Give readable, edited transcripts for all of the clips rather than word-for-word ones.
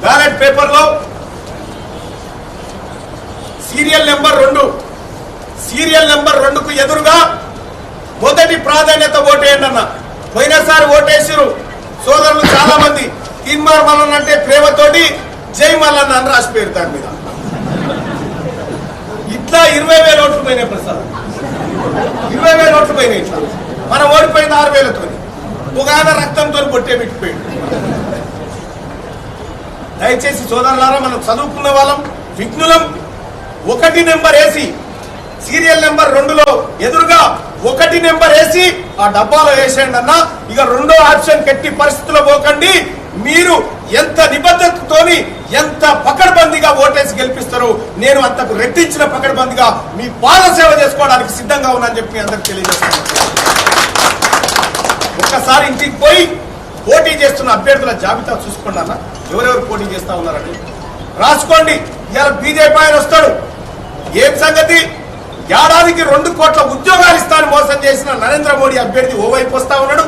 Ballot పేపర్లో serial number 2కు ఎదురుగా మొదటి ప్రాధాన్యత ఓటేయండి అన్న. పోయినసారి ఓటేసిరు సోదరులు చాలా మంది. తీన్మార్ మల్లన్న అంటే ప్రేమతోటి జై మల్లన్న అని రాసి పేరు దాని మీద. ఇట్లా 20,000 ఓట్లు పోయినాయి ప్రసాద్, 20,000 ఓట్లు పోయినాయి. ఇట్లా మనం ఓడిపోయింది 6,000తో. ఒక ఆయన రక్తంతో పొట్టే పెట్టిపోయింది. దయచేసి సోదరులారా, మనం చదువుకున్న వాళ్ళం, విఘ్నులం. 1 నెంబర్ వేసి సీరియల్ నెంబర్ 2లో ఎదురుగా 1 నెంబర్ వేసి ఆ డబ్బాలో వేసేయండి అన్న. ఇక రెండో ఆప్షన్ కట్టి పరిస్థితుల్లో పోకండి. మీరు ఎంత నిబద్ధతతోని ఎంత పకడ్బందీగా ఓటేసి గెలిపిస్తారో నేను అంతకు రెట్టించిన పకడ్బందీగా మీ పాద సేవ చేసుకోవడానికి సిద్ధంగా ఉన్నానని చెప్పి అందరికి తెలియజేస్తున్నాను. ఒక్కసారి ఇంటికి పోయి పోటీ చేస్తున్న అభ్యర్థుల జాబితా చూసుకోండి అన్న. ఎవరెవరు పోటీ చేస్తా ఉన్నారని రాసుకోండి. ఇవాళ బీజేపీ ఆయన వస్తాడు. ఏం సంగతి? ఏడాదికి 2 కోట్ల ఉద్యోగాలు ఇస్తానని మోసం చేసిన నరేంద్ర మోడీ అభ్యర్థి ఓవైపు వస్తా ఉన్నాడు.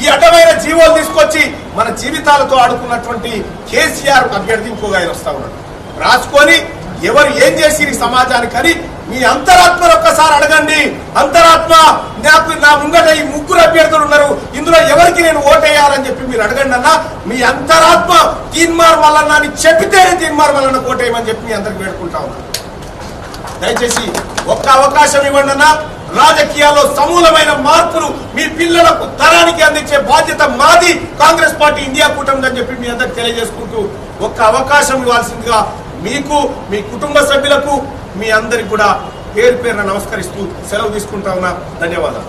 ఈ అడ్డమైన జీవోలు తీసుకొచ్చి మన జీవితాలతో ఆడుకున్నటువంటి కేసీఆర్ అభ్యర్థి ఇంకోగా ఆయన వస్తా ఉన్నాడు. రాసుకొని ఎవరు ఏం చేసి సమాజానికి అని మీ అంతరాత్మను ఒక్కసారి అడగండి. అంతరాత్మ, నాకు నా ముంగట ఈ 3 అభ్యర్థులు ఉన్నారు, ఇందులో ఎవరికి నేను ఓటేయాలని చెప్పి మీరు అడగండి అన్న. మీ అంతరాత్మ తీన్మార్ మల్లన్న అని చెప్పితేనే తీన్మార్ మల్లన్న ఓటేయమని చెప్పి మీ అందరికి వేడుకుంటా ఉన్నాను. దయచేసి ఒక్క అవకాశం ఇవ్వండి అన్న. రాజకీయాల్లో సమూలమైన మార్పులు మీ పిల్లలకు తరానికి అందించే బాధ్యత మాది, కాంగ్రెస్ పార్టీ ఇండియా కూటమి అని చెప్పి మీ అందరికి తెలియజేసుకుంటూ ఒక్క అవకాశం ఇవ్వాల్సిందిగా మీకు, మీ కుటుంబ సభ్యులకు, మీ అందరికి కూడా పేరు పేరున నమస్కరిస్తూ సెలవు తీసుకుంటా ఉన్నా. ధన్యవాదాలు.